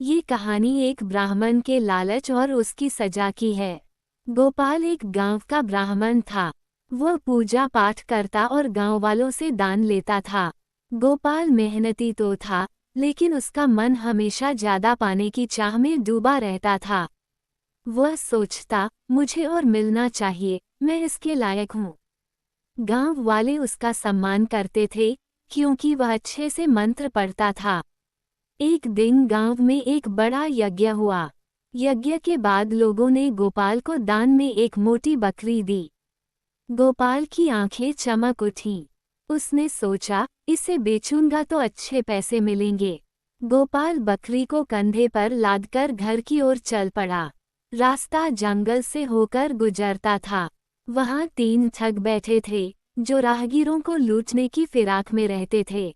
ये कहानी एक ब्राह्मण के लालच और उसकी सजा की है। गोपाल एक गांव का ब्राह्मण था। वह पूजा पाठ करता और गांव वालों से दान लेता था। गोपाल मेहनती तो था, लेकिन उसका मन हमेशा ज्यादा पाने की चाह में डूबा रहता था। वह सोचता, मुझे और मिलना चाहिए, मैं इसके लायक हूँ। गांव वाले उसका सम्मान करते थे, क्योंकि वह अच्छे से मंत्र पढ़ता था। एक दिन गांव में एक बड़ा यज्ञ हुआ। यज्ञ के बाद लोगों ने गोपाल को दान में एक मोटी बकरी दी। गोपाल की आंखें चमक उठीं। उसने सोचा, इसे बेचूंगा तो अच्छे पैसे मिलेंगे। गोपाल बकरी को कंधे पर लादकर घर की ओर चल पड़ा। रास्ता जंगल से होकर गुजरता था। वहां 3 ठग बैठे थे, जो राहगीरों को लूटने की फिराक में रहते थे।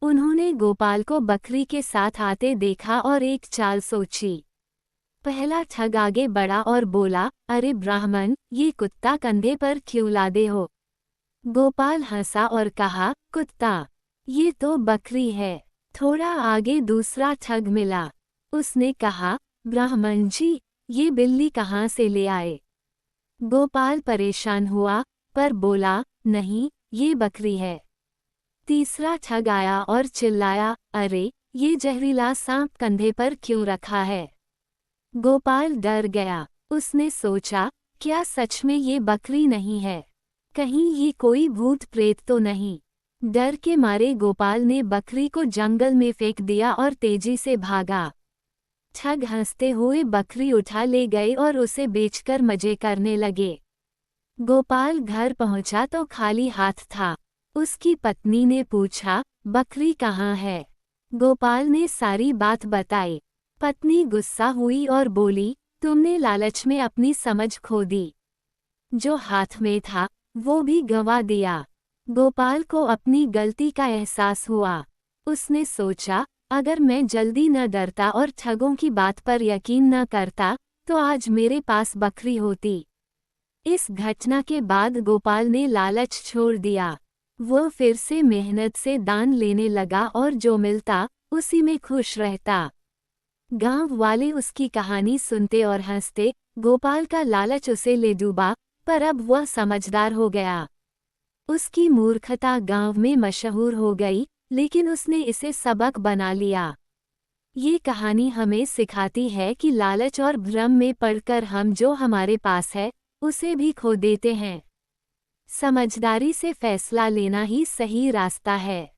उन्होंने गोपाल को बकरी के साथ आते देखा और एक चाल सोची। पहला ठग आगे बढ़ा और बोला, अरे ब्राह्मण, ये कुत्ता कंधे पर क्यों लादे हो? गोपाल हंसा और कहा, कुत्ता, ये तो बकरी है। थोड़ा आगे दूसरा ठग मिला। उसने कहा, ब्राह्मण जी, ये बिल्ली कहाँ से ले आए? गोपाल परेशान हुआ, पर बोला, नहीं, ये बकरी है। तीसरा ठग आया और चिल्लाया, अरे, ये जहरीला सांप कंधे पर क्यों रखा है? गोपाल डर गया। उसने सोचा, क्या सच में ये बकरी नहीं है? कहीं ये कोई भूत प्रेत तो नहीं? डर के मारे गोपाल ने बकरी को जंगल में फेंक दिया और तेजी से भागा। ठग हंसते हुए बकरी उठा ले गए और उसे बेचकर मजे करने लगे। गोपाल घर पहुंचा तो खाली हाथ था। उसकी पत्नी ने पूछा, बकरी कहाँ है? गोपाल ने सारी बात बताई। पत्नी गुस्सा हुई और बोली, तुमने लालच में अपनी समझ खो दी। जो हाथ में था, वो भी गंवा दिया। गोपाल को अपनी गलती का एहसास हुआ। उसने सोचा, अगर मैं जल्दी न डरता और ठगों की बात पर यकीन न करता, तो आज मेरे पास बकरी होती। इस घटना के बाद गोपाल ने लालच छोड़ दिया। वह फिर से मेहनत से दान लेने लगा और जो मिलता, उसी में खुश रहता। गांव वाले उसकी कहानी सुनते और हंसते। गोपाल का लालच उसे ले डूबा, पर अब वह समझदार हो गया। उसकी मूर्खता गांव में मशहूर हो गई, लेकिन उसने इसे सबक बना लिया। ये कहानी हमें सिखाती है कि लालच और भ्रम में पड़कर हम जो हमारे पास है, उसे भी खो देते हैं। समझदारी से फैसला लेना ही सही रास्ता है।